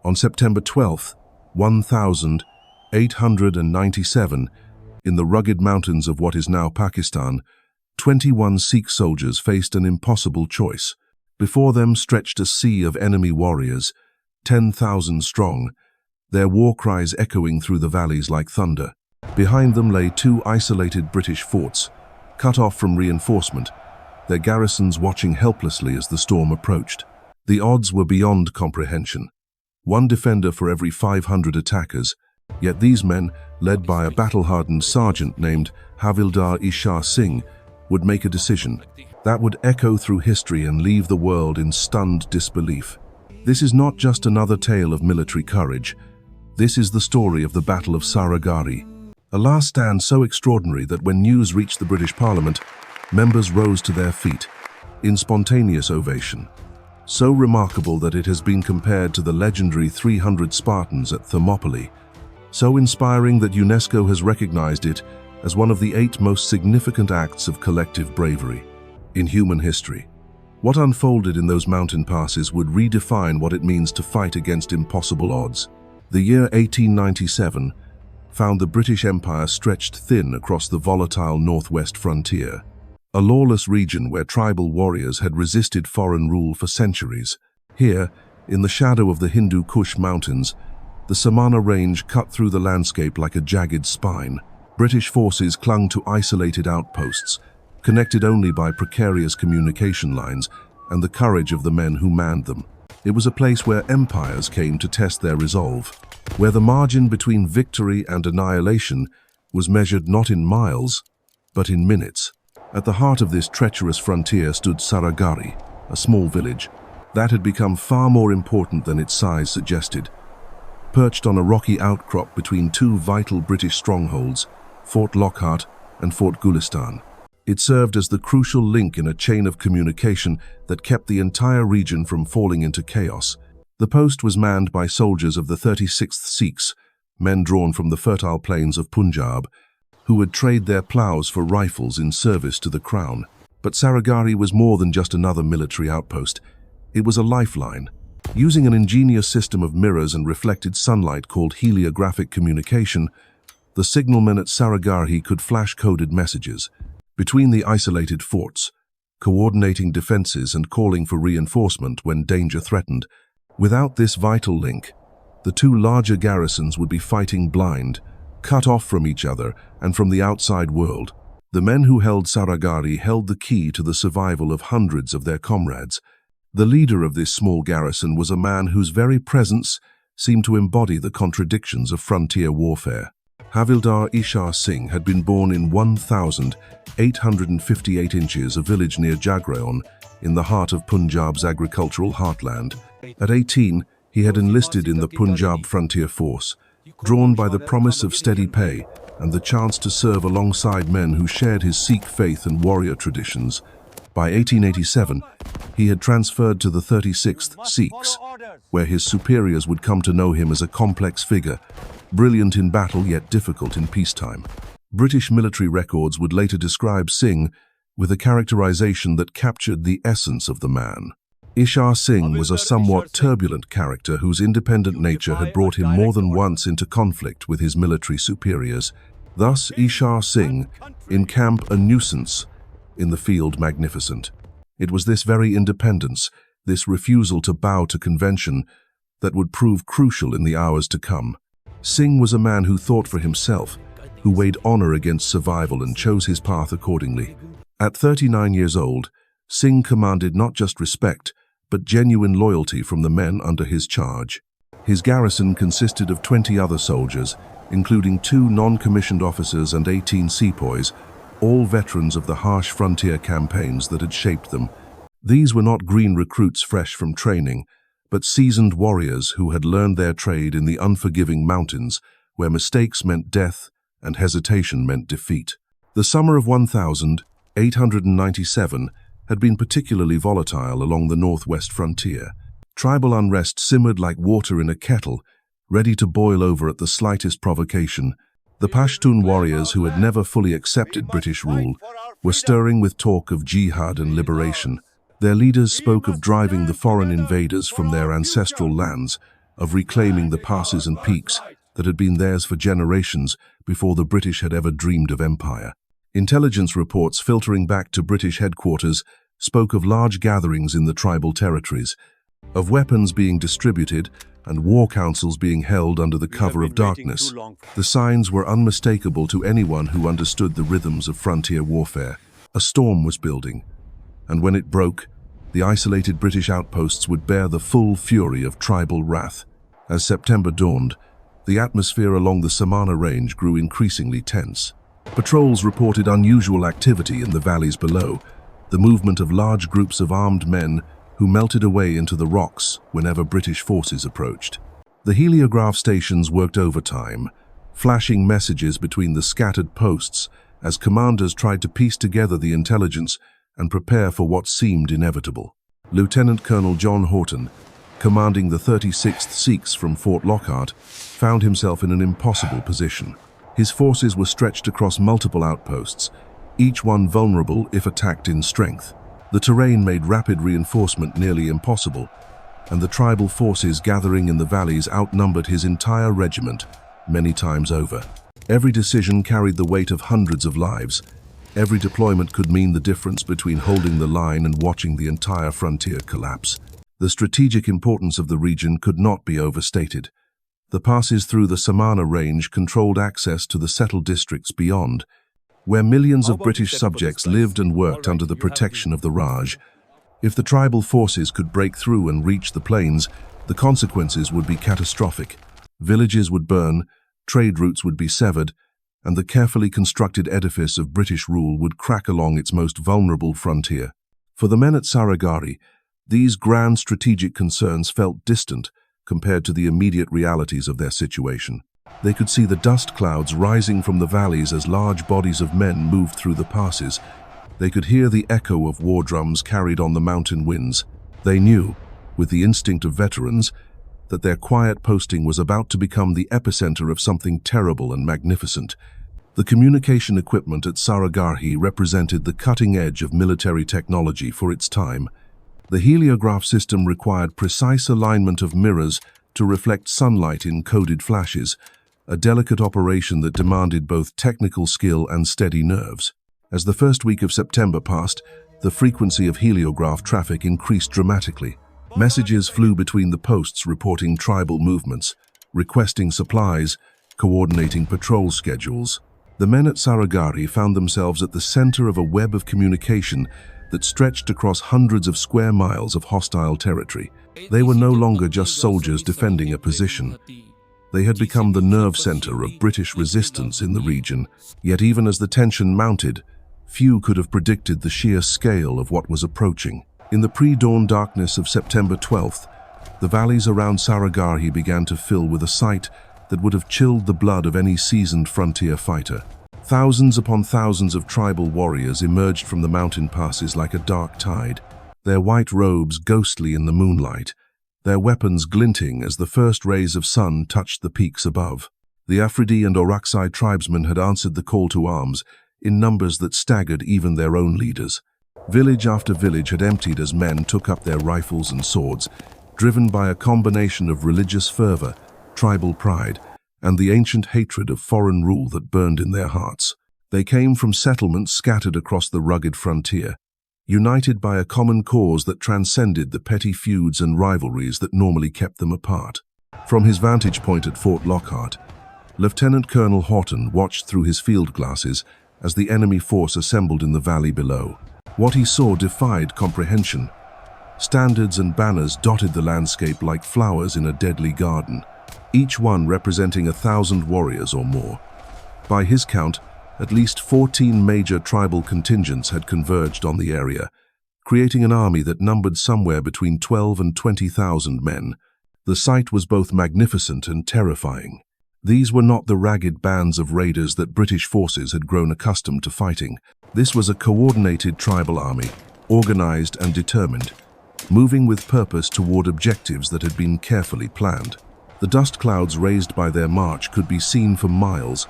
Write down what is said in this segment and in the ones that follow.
On September 12, 1897, in the rugged mountains of what is now Pakistan, 21 Sikh soldiers faced an impossible choice. Before them stretched a sea of enemy warriors, 10,000 strong, their war cries echoing through the valleys like thunder. Behind them lay two isolated British forts, cut off from reinforcement, their garrisons watching helplessly as the storm approached. The odds were beyond comprehension. One defender for every 500 attackers, yet these men, led by a battle-hardened sergeant named Havildar Ishar Singh, would make a decision that would echo through history and leave the world in stunned disbelief. This is not just another tale of military courage. This is the story of the Battle of Saragarhi, a last stand so extraordinary that when news reached the British Parliament, members rose to their feet in spontaneous ovation. So remarkable that it has been compared to the legendary 300 Spartans at Thermopylae, so inspiring that UNESCO has recognized it as one of the 8 most significant acts of collective bravery in human history. What unfolded in those mountain passes would redefine what it means to fight against impossible odds. The year 1897 found the British Empire stretched thin across the volatile Northwest Frontier, a lawless region where tribal warriors had resisted foreign rule for centuries. Here, in the shadow of the Hindu Kush Mountains, the Samana Range cut through the landscape like a jagged spine. British forces clung to isolated outposts, connected only by precarious communication lines and the courage of the men who manned them. It was a place where empires came to test their resolve, where the margin between victory and annihilation was measured not in miles, but in minutes. At the heart of this treacherous frontier stood Saragarhi, a small village that had become far more important than its size suggested. Perched on a rocky outcrop between two vital British strongholds, Fort Lockhart and Fort Gulistan, it served as the crucial link in a chain of communication that kept the entire region from falling into chaos. The post was manned by soldiers of the 36th Sikhs, men drawn from the fertile plains of Punjab, who would trade their plows for rifles in service to the crown. But Saragarhi was more than just another military outpost. It was a lifeline. Using an ingenious system of mirrors and reflected sunlight called heliographic communication, the signalmen at Saragarhi could flash coded messages between the isolated forts, coordinating defenses and calling for reinforcement when danger threatened. Without this vital link, the two larger garrisons would be fighting blind, cut off from each other and from the outside world. The men who held Saragarhi held the key to the survival of hundreds of their comrades. The leader of this small garrison was a man whose very presence seemed to embody the contradictions of frontier warfare. Havildar Ishar Singh had been born in 1,858 inches, a village near Jagraon, in the heart of Punjab's agricultural heartland. At 18, he had enlisted in the Punjab Frontier Force, drawn by the promise of steady pay and the chance to serve alongside men who shared his Sikh faith and warrior traditions. By 1887, he had transferred to the 36th Sikhs, where his superiors would come to know him as a complex figure, brilliant in battle yet difficult in peacetime. British military records would later describe Singh with a characterization that captured the essence of the man. Ishar Singh was a somewhat turbulent character whose independent nature had brought him more than once into conflict with his military superiors. Thus, Ishar Singh, in camp a nuisance, in the field magnificent. It was this very independence, this refusal to bow to convention, that would prove crucial in the hours to come. Singh was a man who thought for himself, who weighed honor against survival and chose his path accordingly. At 39 years old, Singh commanded not just respect, but genuine loyalty from the men under his charge. His garrison consisted of 20 other soldiers, including 2 non-commissioned officers and 18 sepoys, all veterans of the harsh frontier campaigns that had shaped them. These were not green recruits fresh from training, but seasoned warriors who had learned their trade in the unforgiving mountains, where mistakes meant death and hesitation meant defeat. The summer of 1897 had been particularly volatile along the Northwest Frontier. Tribal unrest simmered like water in a kettle, ready to boil over at the slightest provocation. The Pashtun warriors, who had never fully accepted British rule, were stirring with talk of jihad and liberation. Their leaders spoke of driving the foreign invaders from their ancestral lands, of reclaiming the passes and peaks that had been theirs for generations before the British had ever dreamed of empire. Intelligence reports filtering back to British headquarters spoke of large gatherings in the tribal territories, of weapons being distributed and war councils being held under the cover of darkness. The signs were unmistakable to anyone who understood the rhythms of frontier warfare. A storm was building, and when it broke, the isolated British outposts would bear the full fury of tribal wrath. As September dawned, the atmosphere along the Samana Range grew increasingly tense. Patrols reported unusual activity in the valleys below, the movement of large groups of armed men who melted away into the rocks whenever British forces approached. The heliograph stations worked overtime, flashing messages between the scattered posts as commanders tried to piece together the intelligence and prepare for what seemed inevitable. Lieutenant Colonel John Haughton, commanding the 36th Sikhs from Fort Lockhart, found himself in an impossible position. His forces were stretched across multiple outposts, each one vulnerable if attacked in strength. The terrain made rapid reinforcement nearly impossible, and the tribal forces gathering in the valleys outnumbered his entire regiment many times over. Every decision carried the weight of hundreds of lives. Every deployment could mean the difference between holding the line and watching the entire frontier collapse. The strategic importance of the region could not be overstated. The passes through the Samana Range controlled access to the settled districts beyond, where millions of British subjects lived and worked under the protection of the Raj. If the tribal forces could break through and reach the plains, the consequences would be catastrophic. Villages would burn, trade routes would be severed, and the carefully constructed edifice of British rule would crack along its most vulnerable frontier. For the men at Saragarhi, these grand strategic concerns felt distant compared to the immediate realities of their situation. They could see the dust clouds rising from the valleys as large bodies of men moved through the passes. They could hear the echo of war drums carried on the mountain winds. They knew, with the instinct of veterans, that their quiet posting was about to become the epicenter of something terrible and magnificent. The communication equipment at Saragarhi represented the cutting edge of military technology for its time. The heliograph system required precise alignment of mirrors to reflect sunlight in coded flashes, a delicate operation that demanded both technical skill and steady nerves. As the first week of September passed, the frequency of heliograph traffic increased dramatically. Messages flew between the posts reporting tribal movements, requesting supplies, coordinating patrol schedules. The men at Saragarhi found themselves at the center of a web of communication that stretched across hundreds of square miles of hostile territory. They were no longer just soldiers defending a position. They had become the nerve center of British resistance in the region. Yet even as the tension mounted, few could have predicted the sheer scale of what was approaching. In the pre-dawn darkness of September 12th, the valleys around Saragarhi began to fill with a sight that would have chilled the blood of any seasoned frontier fighter. Thousands upon thousands of tribal warriors emerged from the mountain passes like a dark tide, their white robes ghostly in the moonlight, their weapons glinting as the first rays of sun touched the peaks above. The Afridi and Orakzai tribesmen had answered the call to arms in numbers that staggered even their own leaders. Village after village had emptied as men took up their rifles and swords, driven by a combination of religious fervor, tribal pride, and the ancient hatred of foreign rule that burned in their hearts. They came from settlements scattered across the rugged frontier, united by a common cause that transcended the petty feuds and rivalries that normally kept them apart. From his vantage point at Fort Lockhart, Lieutenant Colonel Haughton watched through his field glasses as the enemy force assembled in the valley below. What he saw defied comprehension. Standards and banners dotted the landscape like flowers in a deadly garden, each one representing 1,000 warriors or more. By his count, at least 14 major tribal contingents had converged on the area, creating an army that numbered somewhere between 12 and 20,000 men. The sight was both magnificent and terrifying. These were not the ragged bands of raiders that British forces had grown accustomed to fighting. This was a coordinated tribal army, organized and determined, moving with purpose toward objectives that had been carefully planned. The dust clouds raised by their march could be seen for miles,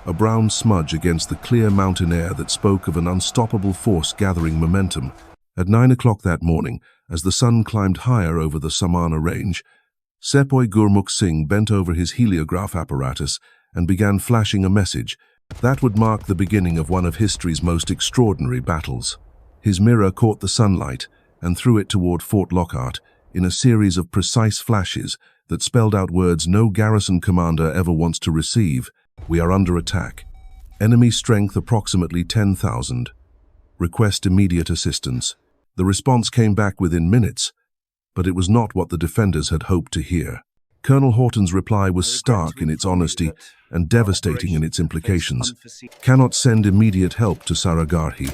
a brown smudge against the clear mountain air that spoke of an unstoppable force gathering momentum. At 9 o'clock that morning, as the sun climbed higher over the Samana Range, Sepoy Gurmukh Singh bent over his heliograph apparatus and began flashing a message that would mark the beginning of one of history's most extraordinary battles. His mirror caught the sunlight and threw it toward Fort Lockhart in a series of precise flashes that spelled out words no garrison commander ever wants to receive. We are under attack. Enemy strength approximately 10,000. Request immediate assistance. The response came back within minutes, but it was not what the defenders had hoped to hear. Colonel Haughton's reply was stark in its honesty and devastating in its implications. Cannot send immediate help to Saragarhi.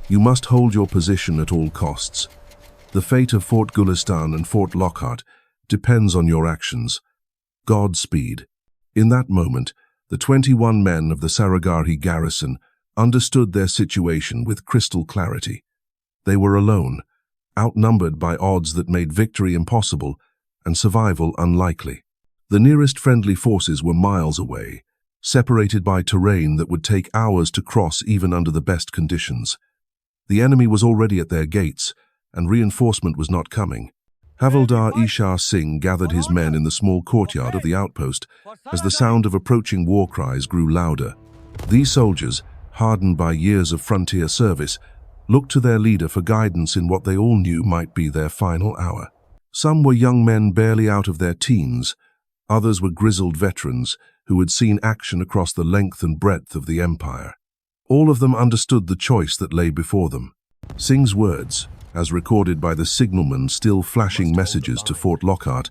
You must hold your position at all costs. The fate of Fort Gulistan and Fort Lockhart depends on your actions. Godspeed. In that moment, the 21 men of the Saragarhi garrison understood their situation with crystal clarity. They were alone, outnumbered by odds that made victory impossible and survival unlikely. The nearest friendly forces were miles away, separated by terrain that would take hours to cross even under the best conditions. The enemy was already at their gates, and reinforcement was not coming. Havildar Ishar Singh gathered his men in the small courtyard of the outpost as the sound of approaching war cries grew louder. These soldiers, hardened by years of frontier service, looked to their leader for guidance in what they all knew might be their final hour. Some were young men barely out of their teens. Others were grizzled veterans who had seen action across the length and breadth of the empire. All of them understood the choice that lay before them. Singh's words, as recorded by the signalman still flashing messages to Fort Lockhart,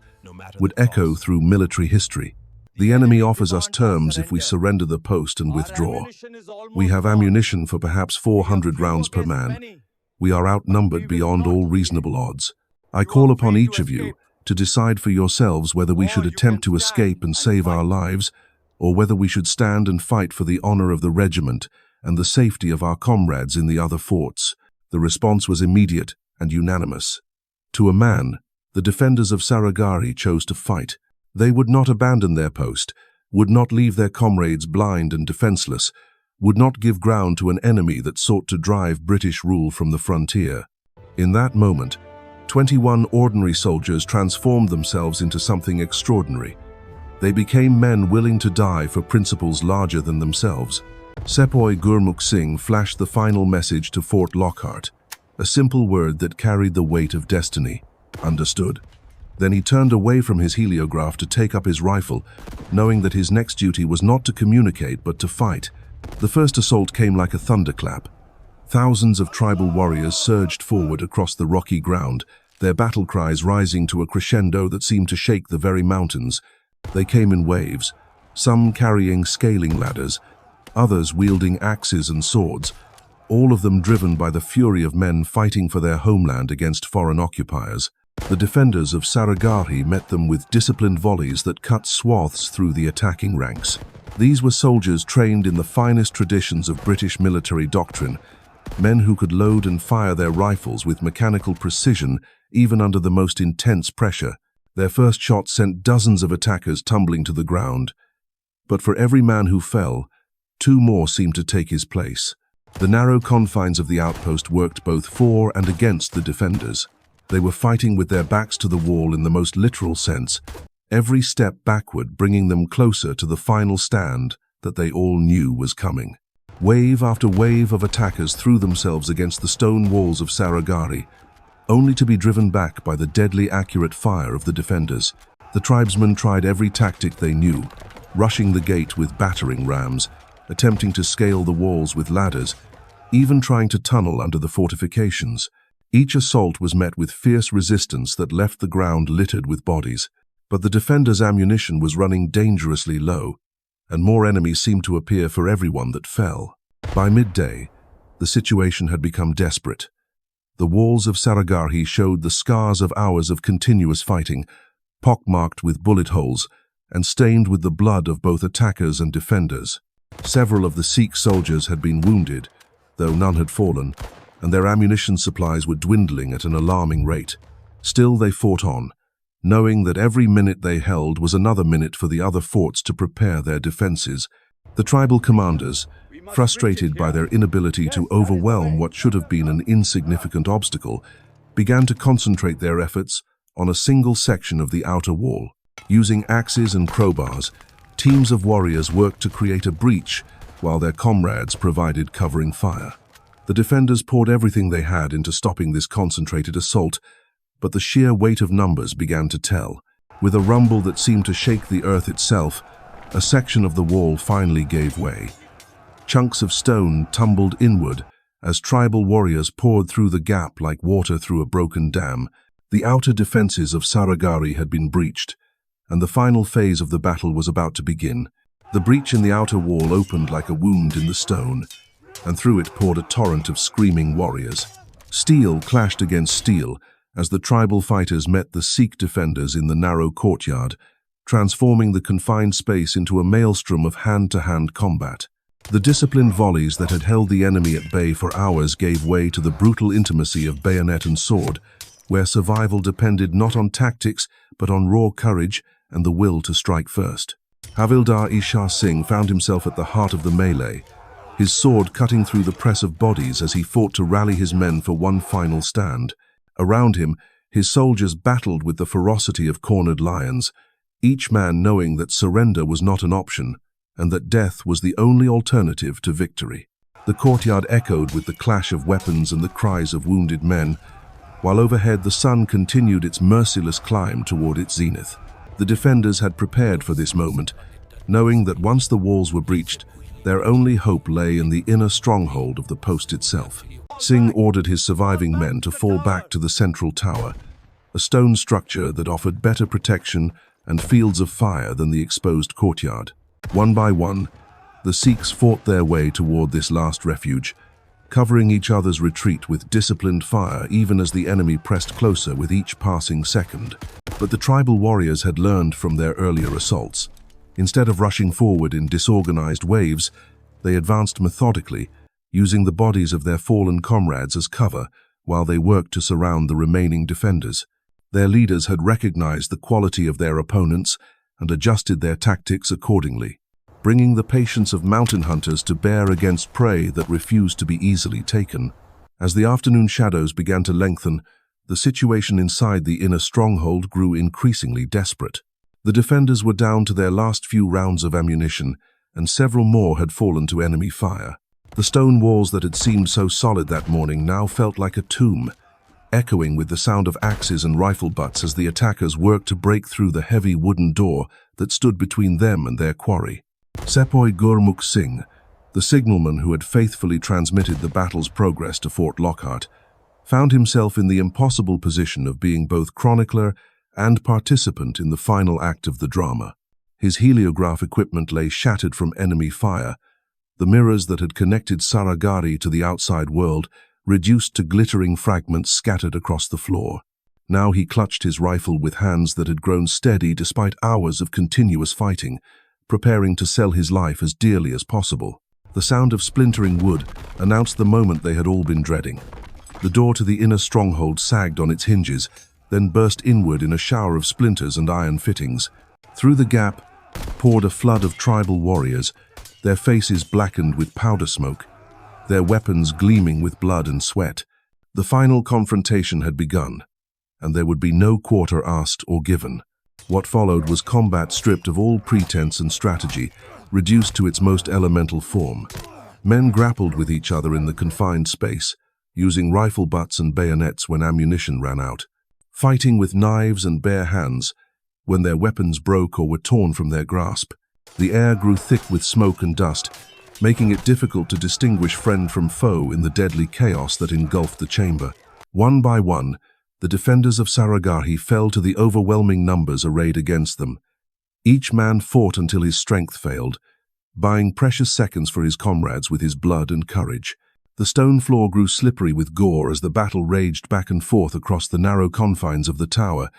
would echo through military history. The enemy offers us terms if we surrender the post and withdraw. We have ammunition for perhaps 400 rounds per man. We are outnumbered beyond all reasonable odds. I call upon each of you to decide for yourselves whether we should attempt to escape and save our lives, or whether we should stand and fight for the honor of the regiment and the safety of our comrades in the other forts. The response was immediate and unanimous. To a man, the defenders of Saragarhi chose to fight. They would not abandon their post, would not leave their comrades blind and defenseless, would not give ground to an enemy that sought to drive British rule from the frontier. In that moment, 21 ordinary soldiers transformed themselves into something extraordinary. They became men willing to die for principles larger than themselves. Sepoy Gurmukh Singh flashed the final message to Fort Lockhart, a simple word that carried the weight of destiny. Understood. Then he turned away from his heliograph to take up his rifle, knowing that his next duty was not to communicate but to fight. The first assault came like a thunderclap. Thousands of tribal warriors surged forward across the rocky ground, their battle cries rising to a crescendo that seemed to shake the very mountains. They came in waves, some carrying scaling ladders, others wielding axes and swords, all of them driven by the fury of men fighting for their homeland against foreign occupiers. The defenders of Saragarhi met them with disciplined volleys that cut swaths through the attacking ranks. These were soldiers trained in the finest traditions of British military doctrine, men who could load and fire their rifles with mechanical precision even under the most intense pressure. Their first shot sent dozens of attackers tumbling to the ground. But for every man who fell, two more seemed to take his place. The narrow confines of the outpost worked both for and against the defenders. They were fighting with their backs to the wall in the most literal sense, every step backward bringing them closer to the final stand that they all knew was coming. Wave after wave of attackers threw themselves against the stone walls of Saragarhi, only to be driven back by the deadly accurate fire of the defenders. The tribesmen tried every tactic they knew, rushing the gate with battering rams, attempting to scale the walls with ladders, even trying to tunnel under the fortifications. Each assault was met with fierce resistance that left the ground littered with bodies. But the defenders' ammunition was running dangerously low, and more enemies seemed to appear for everyone that fell. By midday, the situation had become desperate. The walls of Saragarhi showed the scars of hours of continuous fighting, pockmarked with bullet holes and stained with the blood of both attackers and defenders. Several of the Sikh soldiers had been wounded, though none had fallen, and their ammunition supplies were dwindling at an alarming rate. Still they fought on, knowing that every minute they held was another minute for the other forts to prepare their defenses. The tribal commanders, frustrated by their inability to overwhelm what should have been an insignificant obstacle, began to concentrate their efforts on a single section of the outer wall. Using axes and crowbars, teams of warriors worked to create a breach while their comrades provided covering fire. The defenders poured everything they had into stopping this concentrated assault, but the sheer weight of numbers began to tell. With a rumble that seemed to shake the earth itself, a section of the wall finally gave way. Chunks of stone tumbled inward as tribal warriors poured through the gap like water through a broken dam. The outer defenses of Saragarhi had been breached, and the final phase of the battle was about to begin. The breach in the outer wall opened like a wound in the stone, and through it poured a torrent of screaming warriors. Steel clashed against steel as the tribal fighters met the Sikh defenders in the narrow courtyard, transforming the confined space into a maelstrom of hand-to-hand combat. The disciplined volleys that had held the enemy at bay for hours gave way to the brutal intimacy of bayonet and sword, where survival depended not on tactics but on raw courage and the will to strike first. Havildar Ishar Singh found himself at the heart of the melee, his sword cutting through the press of bodies as he fought to rally his men for one final stand. Around him, his soldiers battled with the ferocity of cornered lions, each man knowing that surrender was not an option and that death was the only alternative to victory. The courtyard echoed with the clash of weapons and the cries of wounded men, while overhead the sun continued its merciless climb toward its zenith. The defenders had prepared for this moment, knowing that once the walls were breached, their only hope lay in the inner stronghold of the post itself. Singh ordered his surviving men to fall back to the central tower, a stone structure that offered better protection and fields of fire than the exposed courtyard. One by one, the Sikhs fought their way toward this last refuge, covering each other's retreat with disciplined fire even as the enemy pressed closer with each passing second. But the tribal warriors had learned from their earlier assaults. Instead of rushing forward in disorganized waves, they advanced methodically, using the bodies of their fallen comrades as cover while they worked to surround the remaining defenders. Their leaders had recognized the quality of their opponents and adjusted their tactics accordingly, bringing the patience of mountain hunters to bear against prey that refused to be easily taken. As the afternoon shadows began to lengthen, the situation inside the inner stronghold grew increasingly desperate. The defenders were down to their last few rounds of ammunition, and several more had fallen to enemy fire. The stone walls that had seemed so solid that morning now felt like a tomb, echoing with the sound of axes and rifle butts as the attackers worked to break through the heavy wooden door that stood between them and their quarry. Sepoy Gurmukh Singh, the signalman who had faithfully transmitted the battle's progress to Fort Lockhart, found himself in the impossible position of being both chronicler and participant in the final act of the drama. His heliograph equipment lay shattered from enemy fire, the mirrors that had connected Saragarhi to the outside world reduced to glittering fragments scattered across the floor. Now he clutched his rifle with hands that had grown steady despite hours of continuous fighting, preparing to sell his life as dearly as possible. The sound of splintering wood announced the moment they had all been dreading. The door to the inner stronghold sagged on its hinges, then burst inward in a shower of splinters and iron fittings. Through the gap poured a flood of tribal warriors, their faces blackened with powder smoke, their weapons gleaming with blood and sweat. The final confrontation had begun, and there would be no quarter asked or given. What followed was combat stripped of all pretense and strategy, reduced to its most elemental form. Men grappled with each other in the confined space, using rifle butts and bayonets when ammunition ran out, fighting with knives and bare hands when their weapons broke or were torn from their grasp. The air grew thick with smoke and dust, making it difficult to distinguish friend from foe in the deadly chaos that engulfed the chamber. One by one, the defenders of Saragarhi fell to the overwhelming numbers arrayed against them. Each man fought until his strength failed, buying precious seconds for his comrades with his blood and courage. The stone floor grew slippery with gore as the battle raged back and forth across the narrow confines of the tower,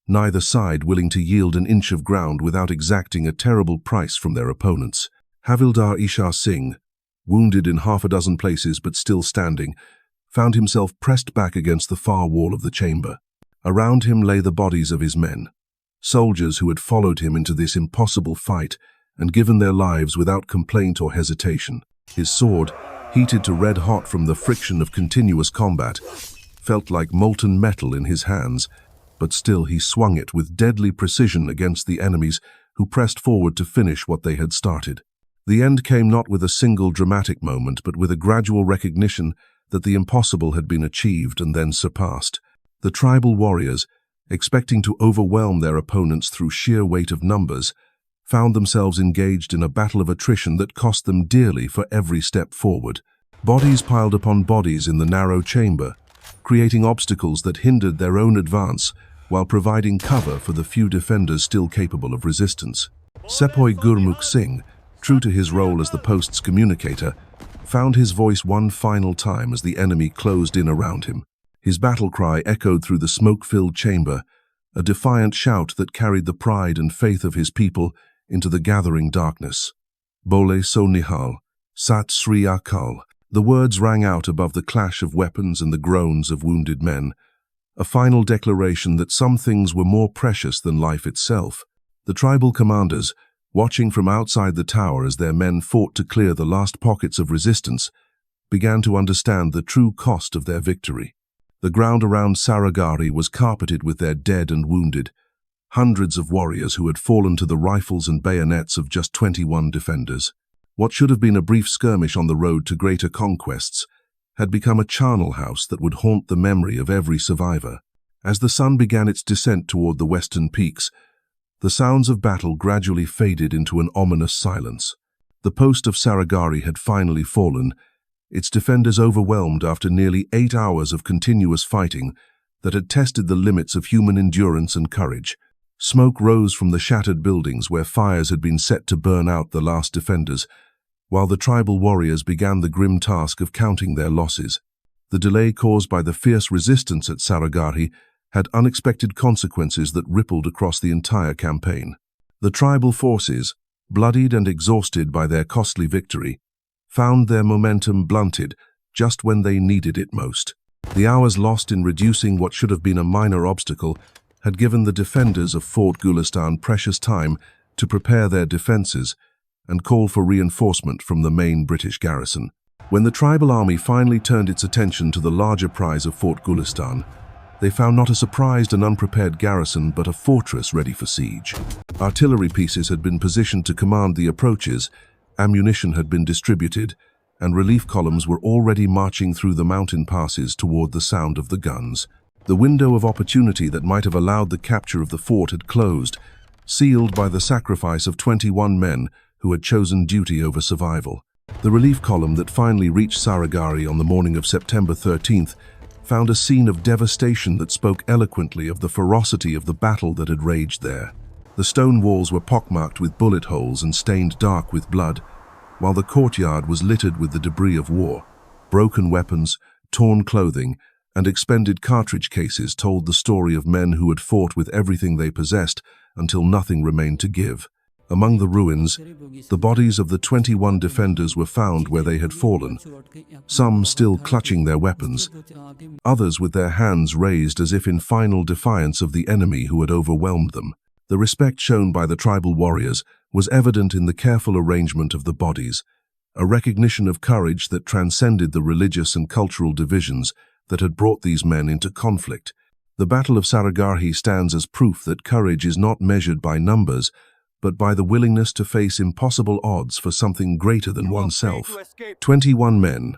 neither side willing to yield an inch of ground without exacting a terrible price from their opponents. Havildar Ishar Singh, wounded in half a dozen places but still standing, found himself pressed back against the far wall of the chamber. Around him lay the bodies of his men, soldiers who had followed him into this impossible fight and given their lives without complaint or hesitation. His sword, heated to red hot from the friction of continuous combat, felt like molten metal in his hands, but still he swung it with deadly precision against the enemies who pressed forward to finish what they had started. The end came not with a single dramatic moment, but with a gradual recognition that the impossible had been achieved and then surpassed. The tribal warriors, expecting to overwhelm their opponents through sheer weight of numbers, found themselves engaged in a battle of attrition that cost them dearly for every step forward. Bodies piled upon bodies in the narrow chamber, creating obstacles that hindered their own advance while providing cover for the few defenders still capable of resistance. Sepoy Gurmukh Singh, true to his role as the post's communicator, found his voice one final time as the enemy closed in around him. His battle cry echoed through the smoke-filled chamber, a defiant shout that carried the pride and faith of his people into the gathering darkness. Bole so nihal, Sat Sri Akal. The words rang out above the clash of weapons and the groans of wounded men, a final declaration that some things were more precious than life itself. The tribal commanders, watching from outside the tower as their men fought to clear the last pockets of resistance, began to understand the true cost of their victory. The ground around Saragarhi was carpeted with their dead and wounded, hundreds of warriors who had fallen to the rifles and bayonets of just 21 defenders. What should have been a brief skirmish on the road to greater conquests had become a charnel house that would haunt the memory of every survivor. As the sun began its descent toward the western peaks, the sounds of battle gradually faded into an ominous silence. The post of Saragarhi had finally fallen, its defenders overwhelmed after nearly 8 hours of continuous fighting that had tested the limits of human endurance and courage. Smoke rose from the shattered buildings where fires had been set to burn out the last defenders, while the tribal warriors began the grim task of counting their losses. The delay caused by the fierce resistance at Saragarhi had unexpected consequences that rippled across the entire campaign. The tribal forces, bloodied and exhausted by their costly victory, found their momentum blunted just when they needed it most. The hours lost in reducing what should have been a minor obstacle had given the defenders of Fort Gulistan precious time to prepare their defenses and call for reinforcement from the main British garrison. When the tribal army finally turned its attention to the larger prize of Fort Gulistan, they found not a surprised and unprepared garrison but a fortress ready for siege. Artillery pieces had been positioned to command the approaches, ammunition had been distributed, and relief columns were already marching through the mountain passes toward the sound of the guns. The window of opportunity that might have allowed the capture of the fort had closed, sealed by the sacrifice of 21 men who had chosen duty over survival. The relief column that finally reached Saragarhi on the morning of September 13th found a scene of devastation that spoke eloquently of the ferocity of the battle that had raged there. The stone walls were pockmarked with bullet holes and stained dark with blood, while the courtyard was littered with the debris of war. Broken weapons, torn clothing, and expended cartridge cases told the story of men who had fought with everything they possessed until nothing remained to give. Among the ruins, the bodies of the 21 defenders were found where they had fallen, some still clutching their weapons, others with their hands raised as if in final defiance of the enemy who had overwhelmed them. The respect shown by the tribal warriors was evident in the careful arrangement of the bodies, a recognition of courage that transcended the religious and cultural divisions that had brought these men into conflict. The Battle of Saragarhi stands as proof that courage is not measured by numbers, but by the willingness to face impossible odds for something greater than oneself. 21 men,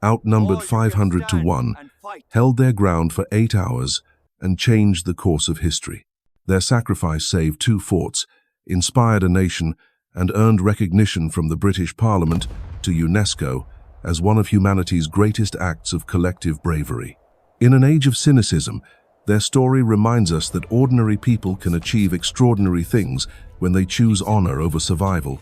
outnumbered 500 to 1, held their ground for 8 hours and changed the course of history. Their sacrifice saved 2 forts, inspired a nation, and earned recognition from the British Parliament to UNESCO as one of humanity's greatest acts of collective bravery. In an age of cynicism, their story reminds us that ordinary people can achieve extraordinary things when they choose honor over survival,